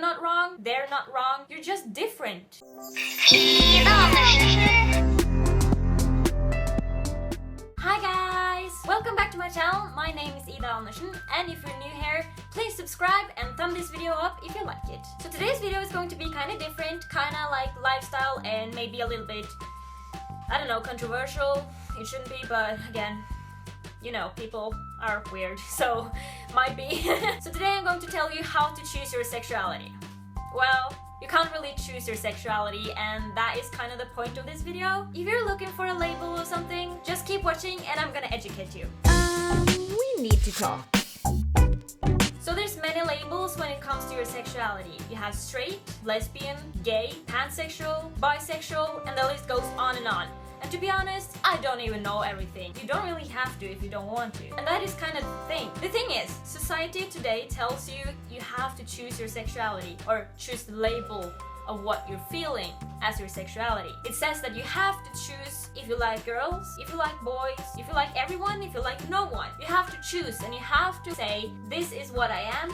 not wrong, they're not wrong, you're just different. Hi guys! Welcome back to my channel. My name is Ida Andersen, and if you're new here, please subscribe and thumb this video up if you like it. So today's video is going to be kind of different, kind of like lifestyle and maybe a little bit, I don't know, controversial. It shouldn't be, but again, you know, people are weird, so might be. So today I'm going to tell you how to choose your sexuality. Well, you can't really choose your sexuality, and that is kind of the point of this video. If you're looking for a label or something, just keep watching and I'm gonna educate you. We need to talk. So there's many labels when it comes to your sexuality. You have straight, lesbian, gay, pansexual, bisexual, and the list goes on and on. And to be honest, I don't even know everything. You don't really have to if you don't want to. And that is kind of the thing. The thing is, society today tells you you have to choose your sexuality or choose the label of what you're feeling as your sexuality. It says that you have to choose if you like girls, if you like boys, if you like everyone, if you like no one. You have to choose and you have to say, this is what I am,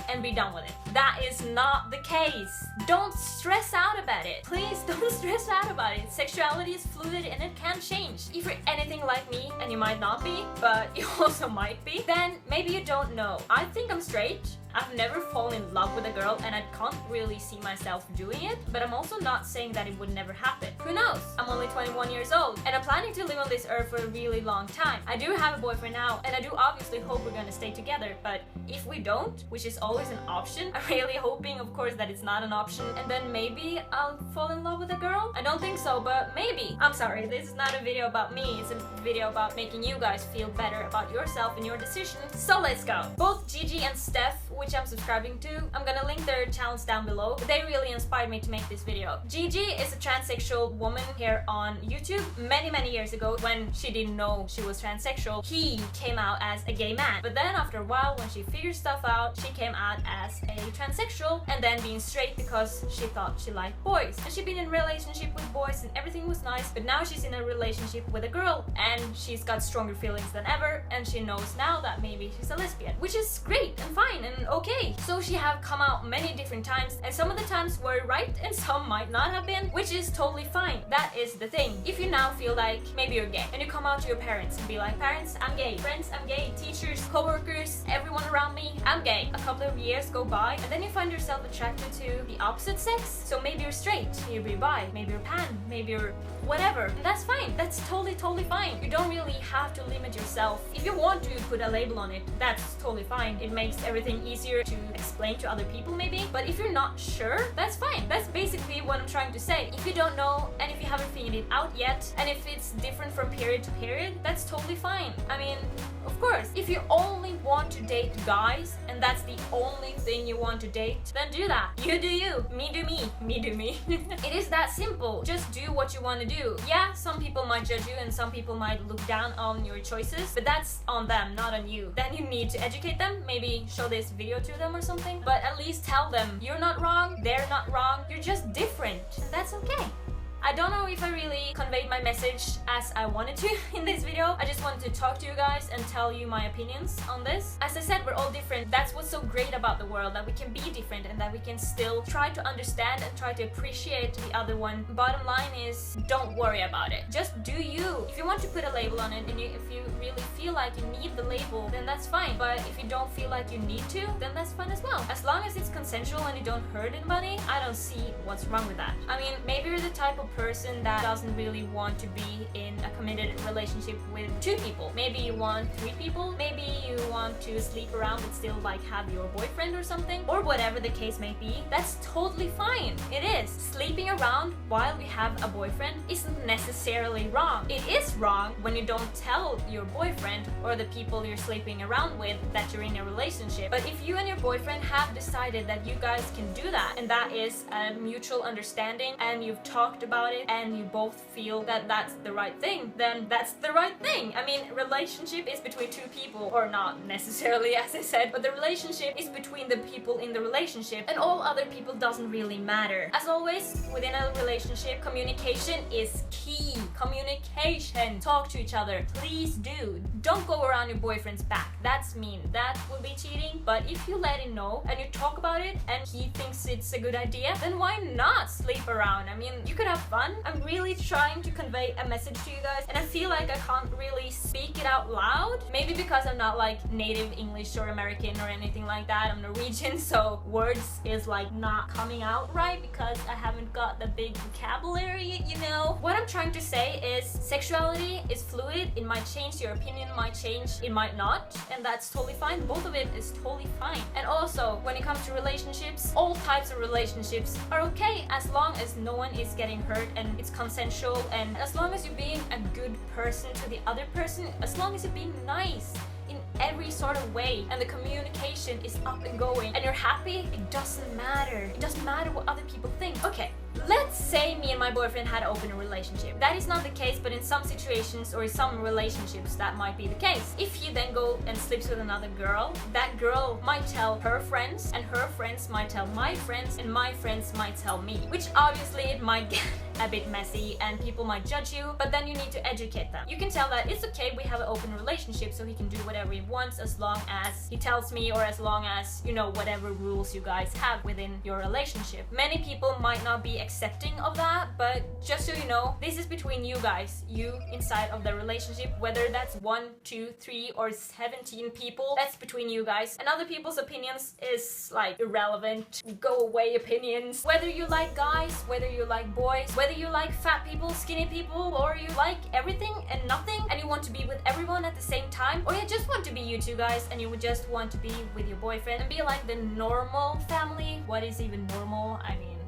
and be done with it. That is not the case. Don't stress out about it. Please don't stress out about it. Sexuality is fluid and it can change. If you're anything like me, and you might not be, but you also might be, then maybe you don't know. I think I'm straight. I've never fallen in love with a girl and I can't really see myself doing it, but I'm also not saying that it would never happen. Who knows? I'm only 21 years old and I'm planning to live on this earth for a really long time. I do have a boyfriend now and I do obviously hope we're gonna stay together, but if we don't, which is always an option, I'm really hoping of course that it's not an option, and then maybe I'll fall in love with a girl. I don't think so, but maybe. I'm sorry, this is not a video about me, it's a video about making you guys feel better about yourself and your decision. So let's go. Both Gigi and Steph, which I'm subscribing to, I'm gonna link their channels down below. They really inspired me to make this video. Gigi is a transsexual woman here on YouTube. Many years ago, when she didn't know she was transsexual, he came out as a gay man. But then after a while, when she figured stuff out, she came out as a transsexual and then being straight because she thought she liked boys. And she'd been in a relationship with boys and everything was nice, but now she's in a relationship with a girl and she's got stronger feelings than ever, and she knows now that maybe she's a lesbian, which is great and fine and okay. So she have come out many different times, and some of the times were right and some might not have been, which is totally fine. That is the thing. If you now feel like maybe you're gay and you come out to your parents and be like, parents, I'm gay, friends, I'm gay, teachers, co-workers, everyone around me, I'm gay. A couple of years go by and then you find yourself attracted to the opposite sex. So maybe you're straight, maybe you're bi, maybe you're pan, maybe you're whatever. And that's fine. That's totally fine. You don't really have to limit yourself. If you want to put a label on it, that's totally fine. It makes everything easier to explain to other people maybe. But if you're not sure, that's fine. That's basically what I'm trying to say. If you don't know and if you haven't figured it out yet, and if it's different from period to period, that's totally fine. I mean, of course, if you only want to date guys and that's the only thing you want to date, then do that. You do you, me do me, me do me. It is that simple. Just do what you want to do. Yeah, some people might judge you and some people might look down on your choices, but that's on them, not on you. Then you need to educate them, maybe show this video to them or something, but at least tell them you're not wrong, they're not wrong, you're just different, and that's okay. I don't know if I really conveyed my message as I wanted to in this video. I just wanted to talk to you guys and tell you my opinions on this. As I said, we're all different. That's what's so great about the world, that we can be different and that we can still try to understand and try to appreciate the other one. Bottom line is, don't worry about it. Just do you. If you want to put a label on it and if you really feel like you need the label, then that's fine. But if you don't feel like you need to, then that's fine as well. As long as it's consensual and you don't hurt anybody, I don't see what's wrong with that. I mean, maybe you're the type of person that doesn't really want to be in a committed relationship with two people. Maybe you want 3 people, maybe you want to sleep around but still like have your boyfriend or something, or whatever the case may be. That's totally fine. It is. Sleeping around while we have a boyfriend isn't necessarily wrong. It is wrong when you don't tell your boyfriend or the people you're sleeping around with that you're in a relationship. But if you and your boyfriend have decided that you guys can do that, and that is a mutual understanding and you've talked about about it and you both feel that that's the right thing, then that's the right thing. I mean, relationship is between two people, or not necessarily as I said, but the relationship is between the people in the relationship, and all other people doesn't really matter. As always, within a relationship, communication is key. Communication. Talk to each other. Please do. Don't go around your boyfriend's back. That's mean. That would be cheating. But if you let him know and you talk about it and he thinks it's a good idea, then why not sleep around? I mean, you could have fun. I'm really trying to convey a message to you guys, and I feel like I can't really speak it out loud. Maybe because I'm not like native English or American or anything like that. I'm Norwegian, so words is like not coming out right because I haven't got the big vocabulary, you know. What I'm trying to say is sexuality is fluid. It might change, your opinion might change, it might not, and that's totally fine. Both of it is totally fine. And also, when it comes to relationships, all types of relationships are okay as long as no one is getting hurt and it's consensual, and as long as you're being a good person to the other person, as long as you're being nice in every sort of way and the communication is up and going and you're happy, it doesn't matter. It doesn't matter what other people think. Okay, let's say me and my boyfriend had an open relationship. That is not the case, but in some situations or in some relationships that might be the case. If he then go and sleeps with another girl, that girl might tell her friends and her friends might tell my friends and my friends might tell me, which obviously it might get a bit messy and people might judge you, but then you need to educate them. You can tell that it's okay, we have an open relationship, so he can do whatever he wants as long as he tells me, or as long as, you know, whatever rules you guys have within your relationship. Many people might not be accepting of that, but just so you know, this is between you guys, you inside of the relationship, whether that's 1, 2, 3 or 17 people, that's between you guys, and other people's opinions is like irrelevant, go away opinions. Whether you like guys, whether you like boys, whether you like fat people, skinny people, or you like everything and nothing and you want to be with everyone at the same time, or you just want to be you two guys and you would just want to be with your boyfriend and be like the normal family. What is even normal? I mean,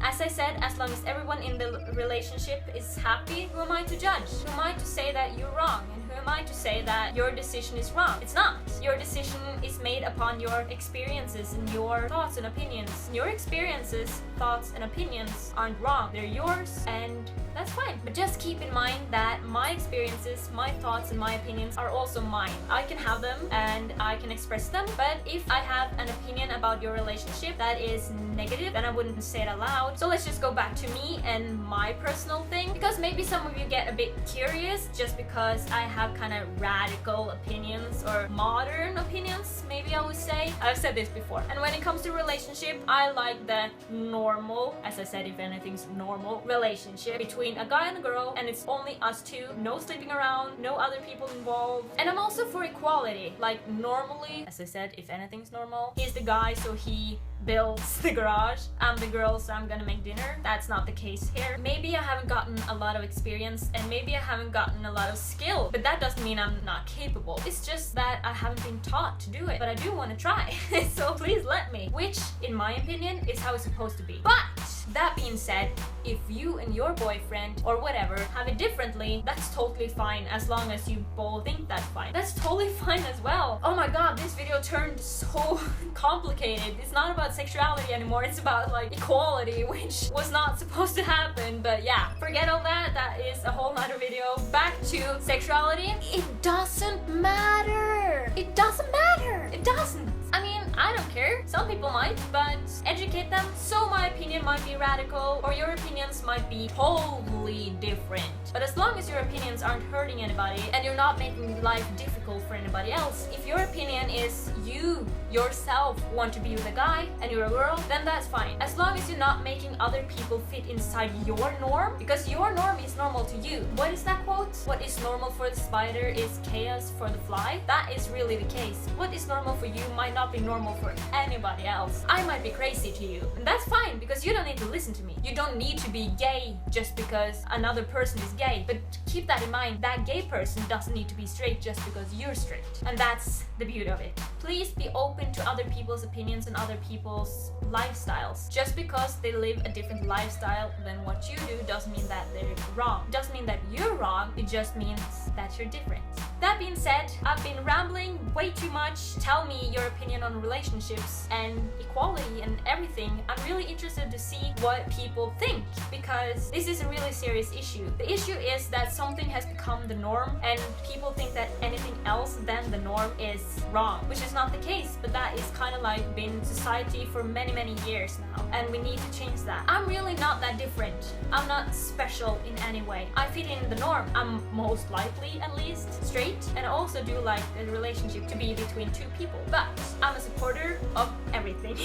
as I said, as long as everyone in the relationship is happy, who am I to judge? Who am I to say that you're wrong? And who am I to say that your decision is wrong? It's not. Your decision is made upon your experiences and your thoughts and opinions. Your experiences, thoughts, and opinions aren't wrong. They're yours, and that's fine. But just keep in mind that my experiences, my thoughts, and my opinions are also mine. I can have them and I can express them, but if I have an opinion about your relationship that is negative, then I wouldn't say it aloud. So let's just go back to me and my personal thing, because maybe some of you get a bit curious just because I have kind of radical opinions or modern opinions, maybe I would say. I've said this before. And when it comes to relationship, I like the normal, as I said, if anything's normal, relationship between a guy and a girl, and it's only us two, no sleeping around, no other people involved. And I'm also for equality. Like normally, as I said, if anything's normal, he's the guy, so he builds the garage. I'm the girl, so I'm gonna make dinner. That's not the case here. Maybe I haven't gotten a lot of experience and maybe I haven't gotten a lot of skill, but that doesn't mean I'm not capable. It's just that I haven't been taught to do it, but I do want to try. So please let me, which in my opinion is how it's supposed to be. But that being said, if you and your boyfriend or whatever have it differently, that's totally fine as long as you both think that's fine. That's totally fine as well. Oh my god, this video turned so complicated. It's not about sexuality anymore, it's about like equality, which was not supposed to happen. But yeah, forget all that. That is a whole nother video. Back to sexuality. It doesn't matter. It doesn't matter. It doesn't. I mean, I don't care. Some people might, but educate them. So my opinion might be radical, or your opinions might be totally different. But as long as your opinions aren't hurting anybody and you're not making life difficult for anybody else, if your opinion is you yourself want to be with a guy and you're a girl, then that's fine. As long as you're not making other people fit inside your norm, because your norm is normal to you. What is that quote? What is normal for the spider is chaos for the fly. That is really the case. What is normal for you might not be normal for anybody else. I might be crazy to you, and that's fine, because you don't need to listen to me. You don't need to be gay just because another person is gay. But keep that in mind, that gay person doesn't need to be straight just because you're straight. And that's the beauty of it. Please be open to other people's opinions and other people's lifestyles. Just because they live a different lifestyle than what you do doesn't mean that they're wrong. It doesn't mean that you're wrong, it just means that you're different. That being said, I've been rambling way too much. Tell me your opinion on relationships and equality and everything. I'm really interested to see what people think, because this is a really serious issue. The issue is that something has become the norm and people think that anything else than the norm is wrong, which is not the case, but that is kind of like been society for many years now, and we need to change that. I'm really not that different. I'm not special in any way. I fit in the norm. I'm most likely, at least, straight, and I also do like the relationship to be between two people, but I'm a supporter of everything.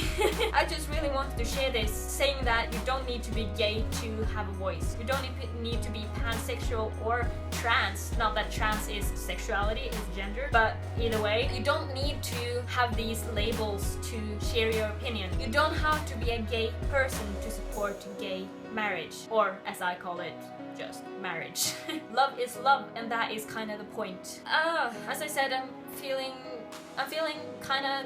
I just really wanted to share this, saying that you don't need to be gay to have a voice. You don't need to be pansexual or trans. Not that trans is sexuality, is gender, but either way, you don't need to have these labels to share your opinion. You don't have to be a gay person to support gay marriage, or as I call it, just marriage. Love is love, and that is kind of the point. As I said, I'm feeling kind of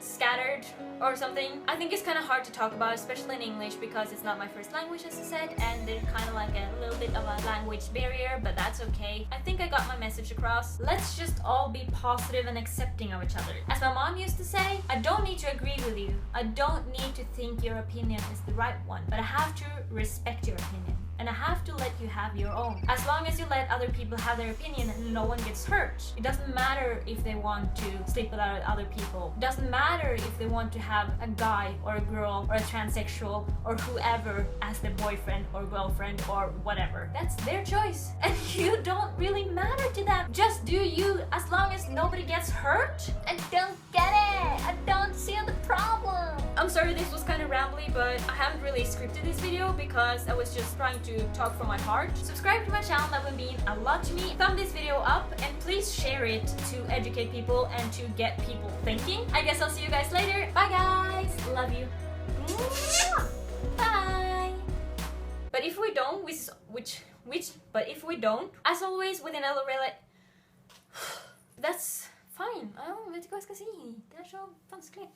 scattered or something. I think it's kind of hard to talk about, especially in English, because it's not my first language, as I said, and there's kind of like a little bit of a language barrier, but that's okay. I think I got my message across. Let's just all be positive and accepting of each other. As my mom used to say, I don't need to agree with you. I don't need to think your opinion is the right one, but I have to respect your opinion. And I have to let you have your own. As long as you let other people have their opinion and no one gets hurt. It doesn't matter if they want to sleep with other people. It doesn't matter if they want to have a guy or a girl or a transsexual or whoever as their boyfriend or girlfriend or whatever. That's their choice. And you don't really matter to them. Just do you, as long as nobody gets hurt. I don't get it. I don't see the problem. I'm sorry this was kind of rambly, but I haven't really scripted this video because I was just trying to talk from my heart. Subscribe to my channel, that would mean a lot to me. Thumb this video up and please share it to educate people and to get people thinking. I guess I'll see you guys later. Bye guys, love you. Bye. But if we don't, but if we don't, as always within LRL, that's fine. Ja, vet du hva jeg skal si? Det så vanskelig.